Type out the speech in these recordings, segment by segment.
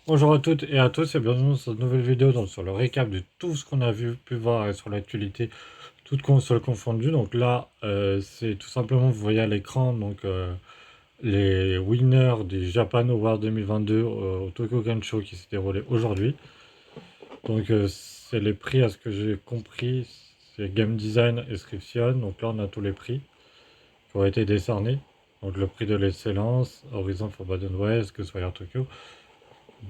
Bonjour à toutes et à tous et bienvenue dans cette nouvelle vidéo donc, sur le récap de tout ce qu'on a pu voir et sur l'actualité, toutes consoles confondues. Donc là, c'est tout simplement, vous voyez à l'écran, les winners du Japan Award 2022 au Tokyo Game Show qui s'est déroulé aujourd'hui. C'est les prix, à ce que j'ai compris, c'est Game Design et Scription. Donc là, on a tous les prix qui ont été décernés. Donc le prix de l'excellence, Horizon Forbidden West, que ce soit Air Tokyo.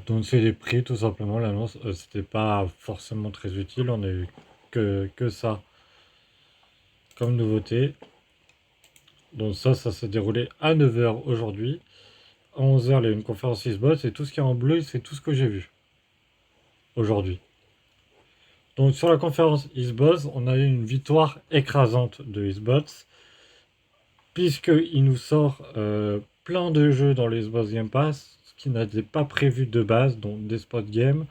Donc c'est les prix tout simplement, l'annonce, c'était pas forcément très utile, on a eu que ça comme nouveauté. Donc ça s'est déroulé à 9 h aujourd'hui. À 11 h il y a eu une conférence Xbox et tout ce qui est en bleu, c'est tout ce que j'ai vu aujourd'hui. Donc sur la conférence Xbox, on a eu une victoire écrasante de Xbox, puisqu'il nous sort plein de jeux dans les Xbox Game Pass, ce qui n'était pas prévu de base, donc des spot games.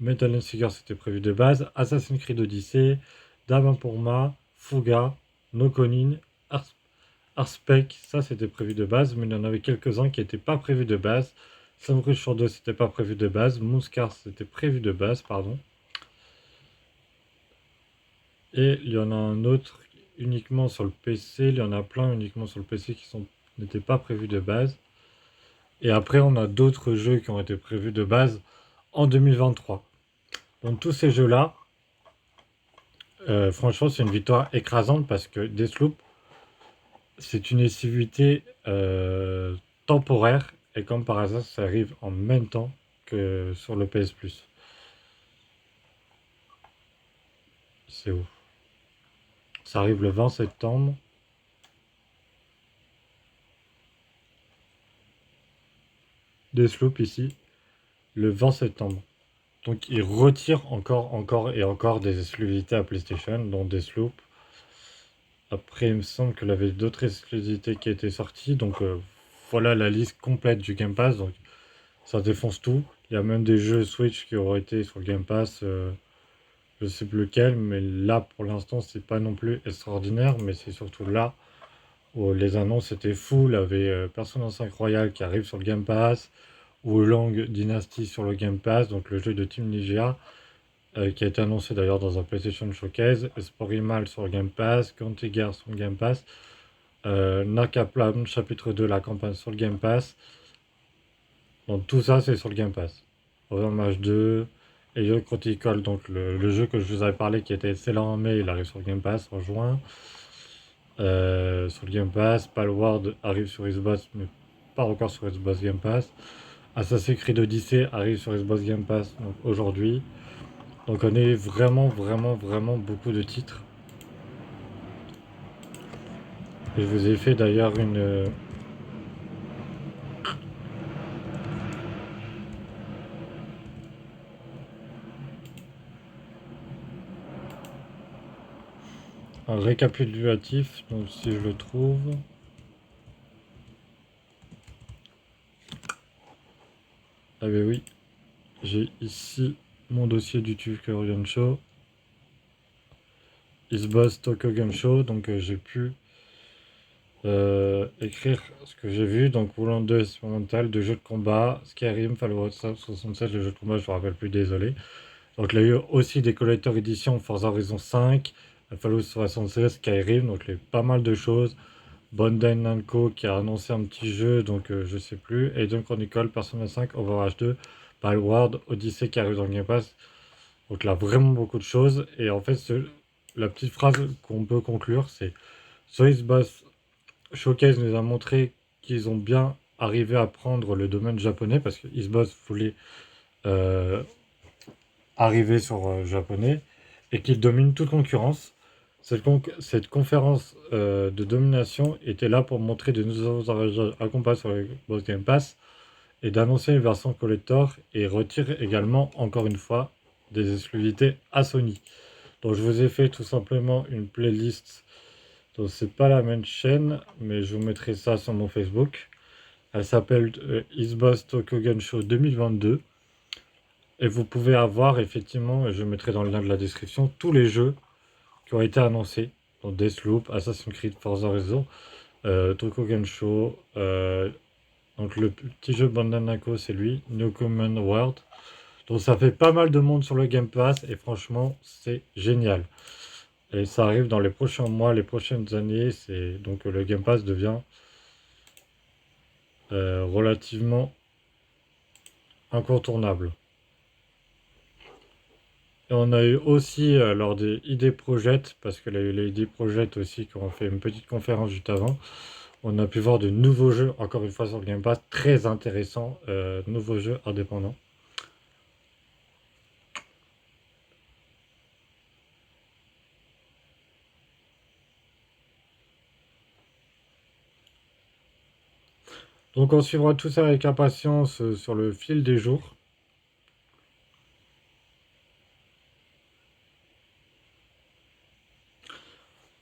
Metal Figure c'était prévu de base, Assassin's Creed Odyssey, Davenpurma, Fuga, Nokonin, Arspec, ça c'était prévu de base, mais il y en avait quelques-uns qui n'étaient pas prévus de base. Samurai Shodown c'était pas prévu de base, Moonscar c'était prévu de base, pardon. Et il y en a un autre uniquement sur le PC, il y en a plein uniquement sur le PC qui n'étaient pas prévus de base. Et après on a d'autres jeux qui ont été prévus de base en 2023. Donc tous ces jeux-là, franchement, c'est une victoire écrasante parce que Deathloop, c'est une exclusivité temporaire et comme par hasard, ça arrive en même temps que sur le PS Plus. C'est ouf. Ça arrive le 20 septembre. Deathloop ici, le 20 septembre. Donc ils retirent encore et encore des exclusivités à PlayStation, dont Deathloop. Après, il me semble qu'il y avait d'autres exclusivités qui étaient sorties. Voilà la liste complète du Game Pass. Donc ça défonce tout. Il y a même des jeux Switch qui auraient été sur le Game Pass. Je sais plus lequel, mais là pour l'instant c'est pas non plus extraordinaire. Mais c'est surtout là où les annonces étaient fou. Il y avait Persona 5 Royal qui arrive sur le Game Pass. Ou Long Dynasty sur le Game Pass. Donc le jeu de Team Ninja. Qui a été annoncé d'ailleurs dans un PlayStation Showcase. Esporimal sur le Game Pass. County Gear sur le Game Pass. Nakaplan chapitre 2 la campagne sur le Game Pass. Donc tout ça c'est sur le Game Pass. Overwatch 2, Yo Critical, donc le jeu que je vous avais parlé qui était excellent en mai, il arrive sur le Game Pass en juin. Sur le Game Pass, Palworld arrive sur Xbox, mais pas encore sur Xbox Game Pass. Assassin's Creed Odyssey arrive sur Xbox Game Pass donc aujourd'hui. Donc on est vraiment beaucoup de titres. Et je vous ai fait d'ailleurs un récapitulatif, donc si je le trouve. Ah ben oui, j'ai ici mon dossier du Korean Show. Xbox Tokyo Game Show, donc j'ai pu écrire ce que j'ai vu. Donc Volant 2 expérimental, de jeux de combat, Skyrim, Fallout 76, le jeu de combat, je me rappelle plus, désolé. Donc il y a eu aussi des collector éditions Forza Horizon 5, Fallout 76, Skyrim, donc pas mal de choses. Bandai Namco qui a annoncé un petit jeu, donc je sais plus. Eden Chronicle, Persona 5, Overwatch 2, Palworld, Odyssey qui arrive dans le Game Pass. Donc là, vraiment beaucoup de choses. Et en fait, la petite phrase qu'on peut conclure, c'est Sois Boss Showcase nous a montré qu'ils ont bien arrivé à prendre le domaine japonais parce que Xbox voulait euh, arriver sur japonais et qu'ils dominent toute concurrence. Cette conférence de domination était là pour montrer de nouveaux avantages à comparer sur le Xbox Game Pass et d'annoncer une version collector et retire également, encore une fois, des exclusivités à Sony. Donc je vous ai fait tout simplement une playlist. Donc c'est pas la même chaîne, mais je vous mettrai ça sur mon Facebook. Elle s'appelle Xbox Tokyo Game Show 2022. Et vous pouvez avoir effectivement, et je mettrai dans le lien de la description, tous les jeux qui ont été annoncés. Donc Deathloop, Assassin's Creed, Forza Horizon, Tokyo Game Show, Donc le petit jeu Bandai Namco, c'est lui, New Common World. Donc ça fait pas mal de monde sur le Game Pass et franchement, c'est génial. Et ça arrive dans les prochains mois, les prochaines années. C'est donc le Game Pass devient relativement incontournable. Et on a eu aussi lors des ID Project, parce que les ID Project aussi qui ont fait une petite conférence juste avant, on a pu voir de nouveaux jeux, encore une fois sur le Game Pass, très intéressants, nouveaux jeux indépendants. Donc on suivra tout ça avec impatience sur le fil des jours.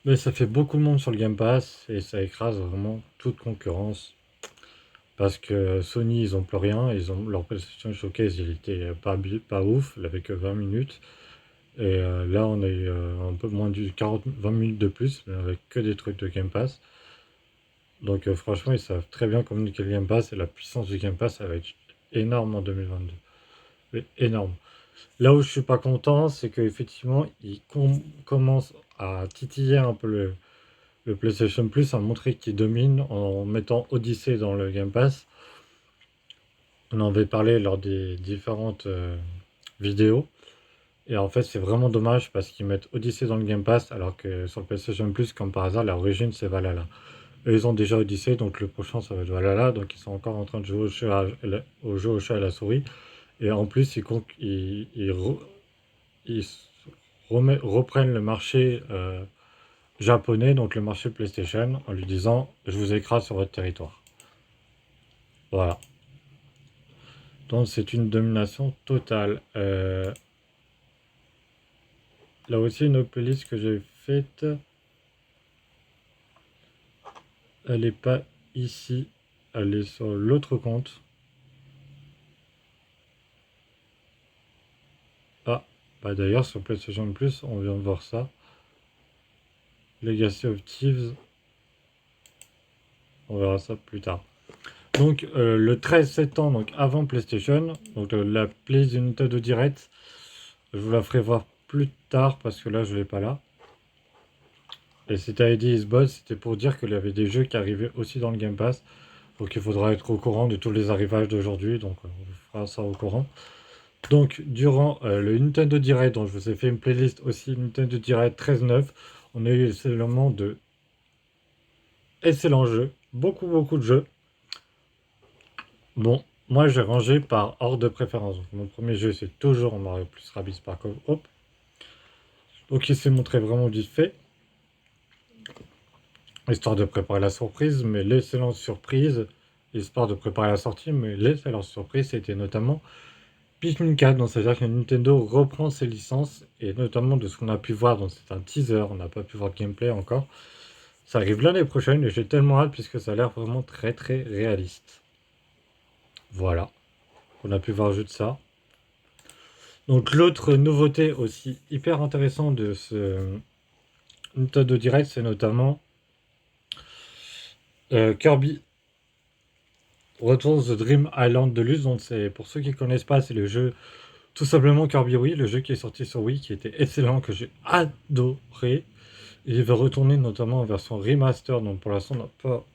Mais ça fait beaucoup de monde sur le Game Pass et ça écrase vraiment toute concurrence. Parce que Sony, ils ont plus rien. Ils ont leur PlayStation Showcase, il était pas ouf, il avait que 20 minutes. Et là, on a eu un peu moins de 20 minutes de plus, mais avec que des trucs de Game Pass. Donc franchement, ils savent très bien communiquer le Game Pass et la puissance du Game Pass, ça va être énorme en 2022. Mais énorme. Là où je suis pas content, c'est qu'effectivement, ils commencent à titiller un peu le PlayStation Plus, à montrer qu'il domine en mettant Odyssey dans le Game Pass. On en avait parlé lors des différentes vidéos. Et en fait, c'est vraiment dommage parce qu'ils mettent Odyssey dans le Game Pass, alors que sur le PlayStation Plus, comme par hasard, l'origine c'est Valhalla. Eux, ils ont déjà Odyssey, donc le prochain ça va être Valhalla, donc ils sont encore en train de jouer au jeu au chat et à la souris. Et en plus, ils reprennent le marché japonais, donc le marché PlayStation, en lui disant je vous écrase sur votre territoire. Voilà. Donc c'est une domination totale. Là aussi, une autre playlist que j'ai faite, elle n'est pas ici, elle est sur l'autre compte. Ah, bah d'ailleurs, sur PlayStation Plus, on vient de voir ça. Legacy of Thieves, on verra ça plus tard. Donc, le 13 septembre, donc avant PlayStation, donc la playlist de Nintendo Direct, je vous la ferai voir plus tard parce que là, je l'ai pas là. Et c'était ID is Boss, c'était pour dire qu'il y avait des jeux qui arrivaient aussi dans le Game Pass. Donc il faudra être au courant de tous les arrivages d'aujourd'hui, donc on vous fera ça au courant. Donc durant le Nintendo Direct, dont je vous ai fait une playlist aussi, Nintendo Direct 13.9, on a eu seulement de excellents jeux, beaucoup de jeux. Bon, moi j'ai rangé par ordre de préférence. Donc, mon premier jeu c'est toujours Mario plus Rabbids Spark of Hope. Donc il s'est montré vraiment vite fait, histoire de préparer la surprise, mais l'excellente surprise, histoire de préparer la sortie, mais l'excellente surprise c'était notamment Pikmin 4, donc c'est-à-dire que Nintendo reprend ses licences, et notamment de ce qu'on a pu voir, donc c'est un teaser, on n'a pas pu voir le gameplay encore. Ça arrive l'année prochaine, et j'ai tellement hâte, puisque ça a l'air vraiment très réaliste. Voilà, on a pu voir juste ça. Donc l'autre nouveauté aussi hyper intéressante de ce Nintendo Direct, c'est notamment Kirby Returns the Dream Island Deluxe, donc c'est, pour ceux qui ne connaissent pas, c'est le jeu tout simplement Kirby Wii, le jeu qui est sorti sur Wii, qui était excellent, que j'ai adoré. Il va retourner notamment en version remaster, donc pour l'instant on n'a pas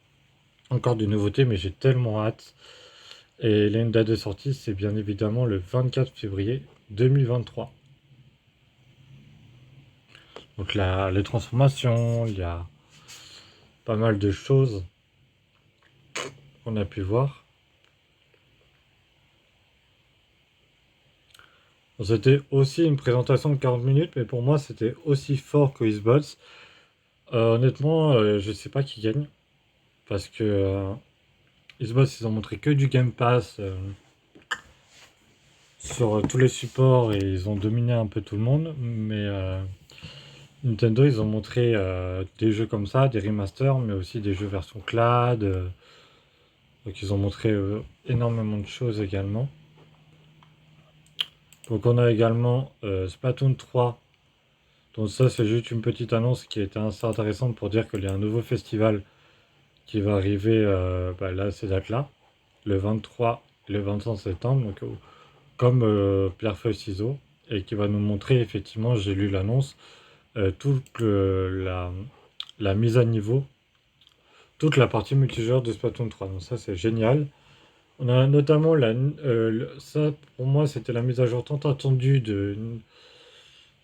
encore de nouveautés, mais j'ai tellement hâte. Et la date de sortie, c'est bien évidemment le 24 février 2023. Donc là, les transformations, il y a pas mal de choses qu'on a pu voir. Bon, c'était aussi une présentation de 40 minutes, mais pour moi c'était aussi fort que Xbox. Honnêtement, je sais pas qui gagne, parce que Xbox ils ont montré que du Game Pass sur tous les supports et ils ont dominé un peu tout le monde. Mais Nintendo, ils ont montré des jeux comme ça, des remasters, mais aussi des jeux version cloud. Donc ils ont montré énormément de choses également. Donc on a également Splatoon 3. Donc ça c'est juste une petite annonce qui était assez intéressante pour dire qu'il y a un nouveau festival qui va arriver bah, là, ces dates-là. le 23 et le 25 septembre, donc comme Pierre Feuille Ciseaux, et qui va nous montrer effectivement, j'ai lu l'annonce, toute la mise à niveau, toute la partie multijoueur de Splatoon 3. Donc ça c'est génial. On a notamment ça pour moi c'était la mise à jour tant attendue de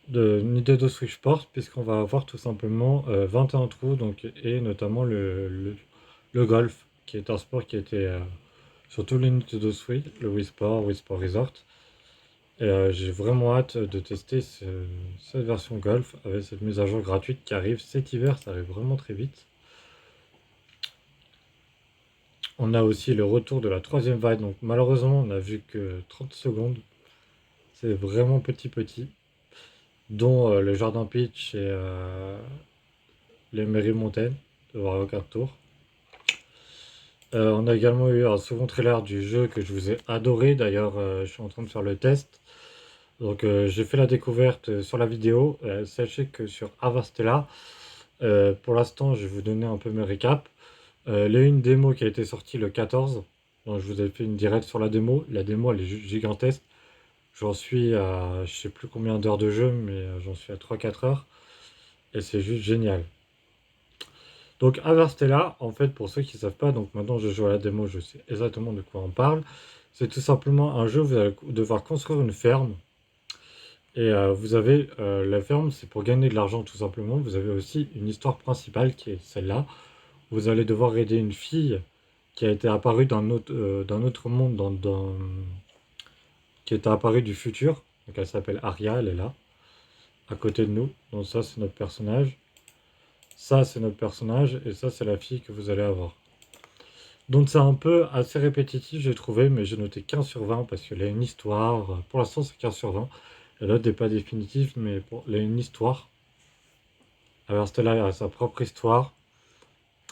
Nintendo Switch Sport, puisqu'on va avoir tout simplement 21 trous, donc, et notamment le golf, qui est un sport qui était sur tous les Nintendo Switch, le Wii Sport Resort. Et j'ai vraiment hâte de tester cette version golf avec cette mise à jour gratuite qui arrive cet hiver, ça arrive vraiment très vite. On a aussi le retour de la troisième vague, donc malheureusement on n'a vu que 30 secondes, c'est vraiment petit, dont le Jardin Peach et les Merry Mountains de Mario Kart Tour. On a également eu un second trailer du jeu que je vous ai adoré, d'ailleurs je suis en train de faire le test. Donc j'ai fait la découverte sur la vidéo. Sachez que sur Avastella, pour l'instant je vais vous donner un peu mes récaps. Il y a eu une démo qui a été sortie le 14. Donc je vous ai fait une direct sur la démo. La démo elle est juste gigantesque. J'en suis à je sais plus combien d'heures de jeu, mais j'en suis à 3-4 heures. Et c'est juste génial. Donc Avarstella, en fait, pour ceux qui ne savent pas, donc maintenant je joue à la démo, je sais exactement de quoi on parle. C'est tout simplement un jeu où vous allez devoir construire une ferme. Et vous avez la ferme, c'est pour gagner de l'argent tout simplement. Vous avez aussi une histoire principale qui est celle-là. Vous allez devoir aider une fille qui a été apparue d'un autre monde, qui est apparue du futur. Donc elle s'appelle Aria, elle est là, à côté de nous. Donc ça c'est notre personnage. Ça c'est notre personnage et ça c'est la fille que vous allez avoir. Donc c'est un peu assez répétitif, j'ai trouvé, mais j'ai noté 15 sur 20 parce qu'il y a une histoire. Pour l'instant, c'est 15 sur 20. La note n'est pas définitive, mais il y a une histoire. Alors Stella a sa propre histoire,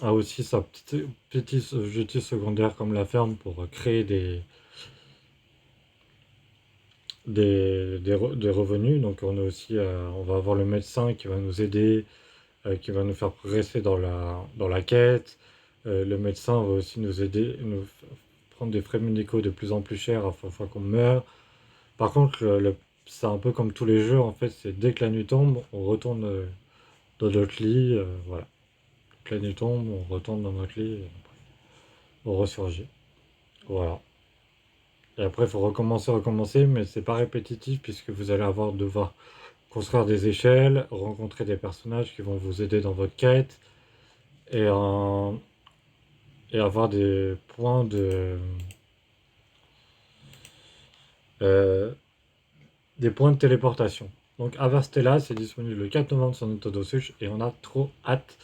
a aussi sa petite objectif secondaire comme la ferme pour créer des revenus. Donc on va avoir le médecin qui va nous aider, qui va nous faire progresser dans la quête. Le médecin va aussi nous aider, prendre des frais médicaux de plus en plus chers à chaque fois qu'on meurt. Par contre, c'est un peu comme tous les jeux, en fait, c'est dès que la nuit tombe, on retourne dans notre lit, voilà. Dès que la nuit tombe, on retourne dans notre lit, et on ressurgit. Voilà. Et après, il faut recommencer, mais c'est pas répétitif puisque vous allez devoir construire des échelles, rencontrer des personnages qui vont vous aider dans votre quête et, et avoir euh, des points de téléportation. Donc Avastella, c'est disponible le 4 novembre sur Nintendo Switch et on a trop hâte.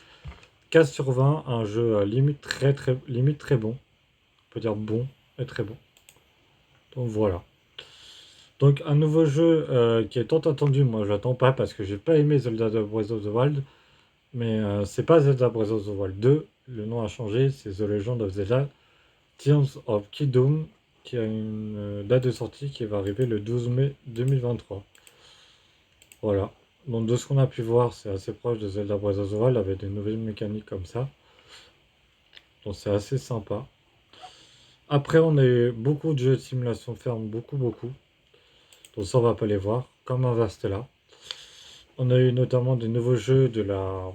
15 sur 20, un jeu limite très bon. On peut dire bon et très bon. Donc voilà. Donc un nouveau jeu qui est tant attendu, moi je l'attends pas parce que j'ai pas aimé Zelda Breath of the Wild, mais c'est pas Zelda Breath of the Wild 2, le nom a changé, c'est The Legend of Zelda Tears of Kingdom, qui a une date de sortie qui va arriver le 12 mai 2023. Voilà. Donc de ce qu'on a pu voir, c'est assez proche de Zelda Breath of the Wild avec des nouvelles mécaniques comme ça. Donc c'est assez sympa. Après, on a eu beaucoup de jeux de simulation ferme, beaucoup. Donc ça, on va pas les voir, comme Avastella. On a eu notamment des nouveaux jeux de la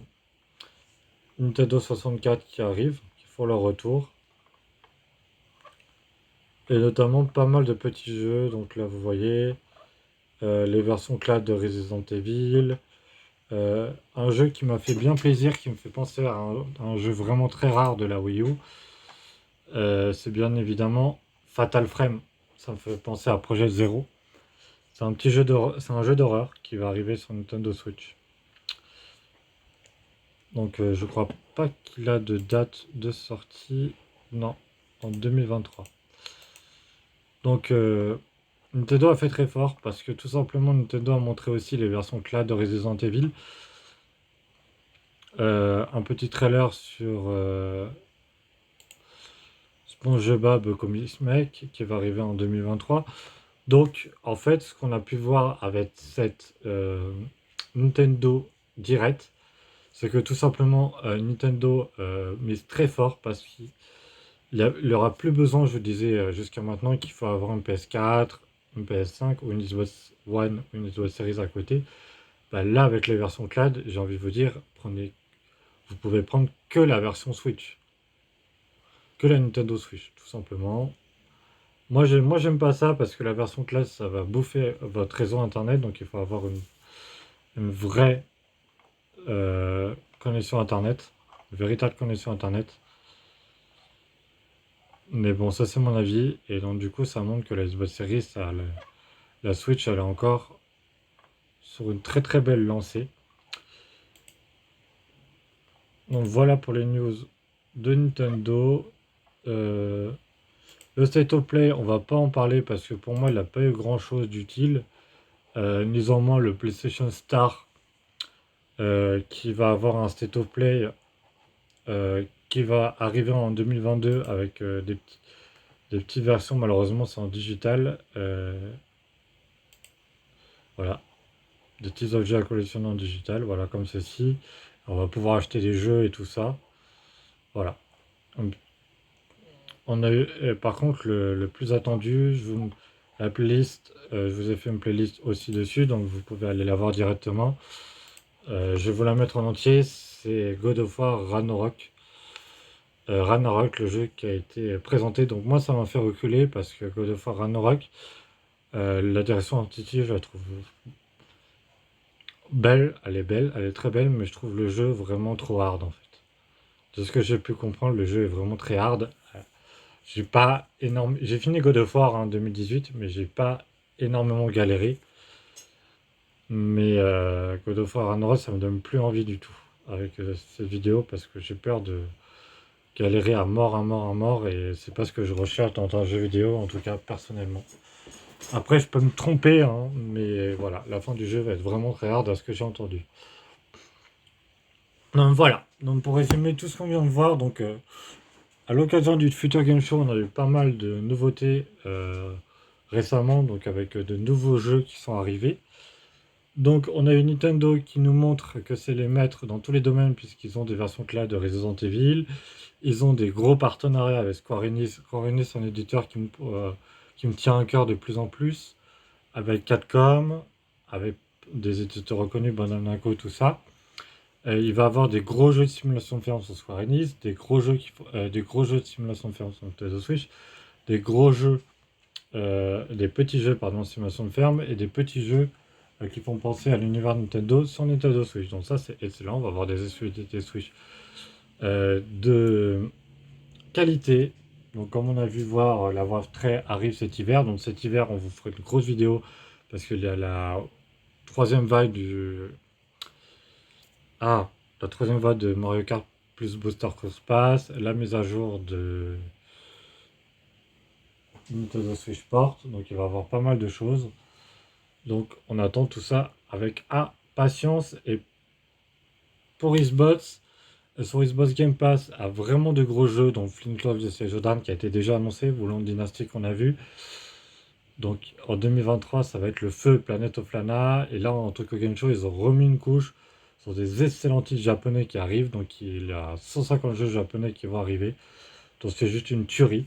Nintendo 64 qui arrivent, qui font leur retour. Et notamment pas mal de petits jeux. Donc là, vous voyez les versions cloud de Resident Evil. Un jeu qui m'a fait bien plaisir, qui me fait penser à un jeu vraiment très rare de la Wii U. C'est bien évidemment Fatal Frame. Ça me fait penser à Project Zero. C'est un jeu d'horreur qui va arriver sur Nintendo Switch. Donc je crois pas qu'il a de date de sortie. Non, en 2023. Donc Nintendo a fait très fort parce que tout simplement Nintendo a montré aussi les versions cloud de Resident Evil. Un petit trailer sur SpongeBob Comics qui va arriver en 2023. Donc en fait ce qu'on a pu voir avec cette Nintendo Direct, c'est que tout simplement Nintendo mise très fort parce qu'ils il y aura plus besoin, je vous disais jusqu'à maintenant, qu'il faut avoir une PS4, une PS5 ou une Xbox One ou une Xbox Series à côté. Bah, là, avec les versions cloud, j'ai envie de vous dire, vous pouvez prendre que la version Switch, que la Nintendo Switch, tout simplement. Moi, j'aime pas ça parce que la version cloud, ça va bouffer votre réseau internet, donc il faut avoir une vraie connexion internet, une véritable connexion internet. Mais bon, ça c'est mon avis, et donc du coup, ça montre que la Xbox Series, la Switch, elle est encore sur une très très belle lancée. Donc voilà pour les news de Nintendo. Euh, le State of Play, on va pas en parler parce que pour moi, il n'a pas eu grand chose d'utile. Mis en moins le PlayStation Star qui va avoir un State of Play qui va arriver en 2022 avec des petites versions. Malheureusement, c'est en digital. Voilà, des petits objets à collectionner en digital. Voilà, comme ceci. On va pouvoir acheter des jeux et tout ça. Voilà. On a eu, par contre, le plus attendu, la playlist, je vous ai fait une playlist aussi dessus, donc vous pouvez aller la voir directement. Je vais vous la mettre en entier, c'est God of War Ragnarok. Ragnarok, le jeu qui a été présenté. Donc moi, ça m'a fait reculer parce que God of War Ragnarok, la direction artistique, je la trouve belle, elle est très belle, mais je trouve le jeu vraiment trop hard en fait. De ce que j'ai pu comprendre, le jeu est vraiment très hard. J'ai pas énorme, j'ai fini God of War en 2018, mais j'ai pas énormément galéré. Mais God of War Ragnarok, ça me donne plus envie du tout avec cette vidéo parce que j'ai peur de galérer à mort, à mort, à mort, et c'est pas ce que je recherche dans un jeu vidéo, en tout cas personnellement. Après, je peux me tromper, hein, mais voilà, la fin du jeu va être vraiment très hard à ce que j'ai entendu. Donc voilà, donc pour résumer tout ce qu'on vient de voir, donc à l'occasion du Future Game Show, on a eu pas mal de nouveautés récemment, donc avec de nouveaux jeux qui sont arrivés. Donc on a eu Nintendo qui nous montre que c'est les maîtres dans tous les domaines puisqu'ils ont des versions cloud de Resident Evil. Ils ont des gros partenariats avec Square Enix. Square Enix, c'est un éditeur qui me tient à cœur de plus en plus. Avec Capcom, avec des éditeurs reconnus, Bandai Namco, tout ça. Il va avoir des gros jeux de simulation de ferme sur Square Enix, des gros jeux de simulation de ferme sur Nintendo Switch, des petits jeux pardon, de simulation de ferme et des petits jeux qui font penser à l'univers Nintendo sur Nintendo Switch. Donc ça c'est excellent, on va avoir des exclusivités Switch de qualité. Donc comme on a vu voir, la Voix très arrive cet hiver. Donc cet hiver on vous fera une grosse vidéo parce qu'il y a troisième vague du... Ah, la troisième vague de Mario Kart plus Booster Course Pass, la mise à jour de Nintendo Switch Sport. Donc il va y avoir pas mal de choses. Donc on attend tout ça avec impatience. Et pour Xbox, sur Xbox Game Pass a vraiment de gros jeux, dont Flint Love de Jordan qui a été déjà annoncé, Voulons Dynasty qu'on a vu. Donc en 2023, ça va être le feu Planet of Lana. Et là, en Tokyo Game Show, ils ont remis une couche sur des excellents titres japonais qui arrivent. Donc il y a 150 jeux japonais qui vont arriver. Donc c'est juste une tuerie.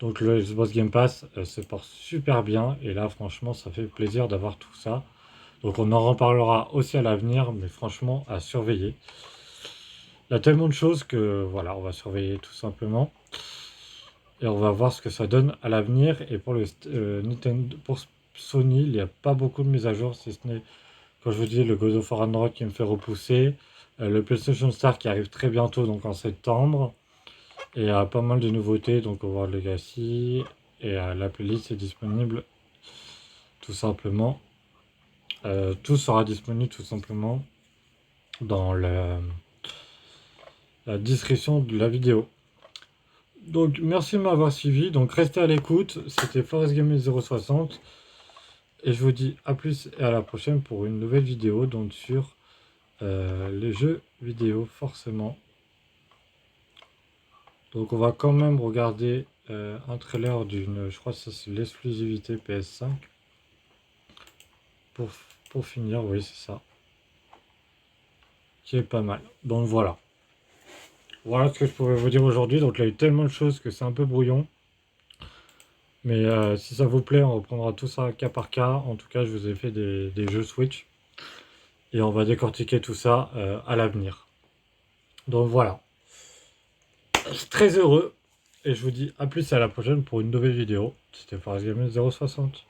Donc le Xbox Game Pass se porte super bien. Et là, franchement, ça fait plaisir d'avoir tout ça. Donc on en reparlera aussi à l'avenir, mais franchement, à surveiller. Il y a tellement de choses que voilà, on va surveiller tout simplement. Et on va voir ce que ça donne à l'avenir. Et pour Nintendo, pour Sony, il n'y a pas beaucoup de mises à jour, si ce n'est, quand je vous dis, le God of War Ragnarok qui me fait repousser, le PlayStation Star qui arrive très bientôt, donc en septembre. Et il y a pas mal de nouveautés, donc Hogwarts Legacy. Et la playlist est disponible tout simplement. Tout sera disponible tout simplement dans la description de la vidéo. Donc merci de m'avoir suivi. Donc restez à l'écoute. C'était Forest Gaming 060. Et je vous dis à plus et à la prochaine pour une nouvelle vidéo donc sur les jeux vidéo forcément. Donc on va quand même regarder un trailer d'une, je crois que ça c'est l'exclusivité PS5. Pour, pour finir, oui c'est ça. Qui est pas mal. Donc voilà. Voilà ce que je pouvais vous dire aujourd'hui. Donc, il y a eu tellement de choses que c'est un peu brouillon. Mais si ça vous plaît, on reprendra tout ça cas par cas. En tout cas, je vous ai fait des jeux Switch. Et on va décortiquer tout ça à l'avenir. Donc voilà. Je suis très heureux. Et je vous dis à plus et à la prochaine pour une nouvelle vidéo. C'était Forest Gamer 060.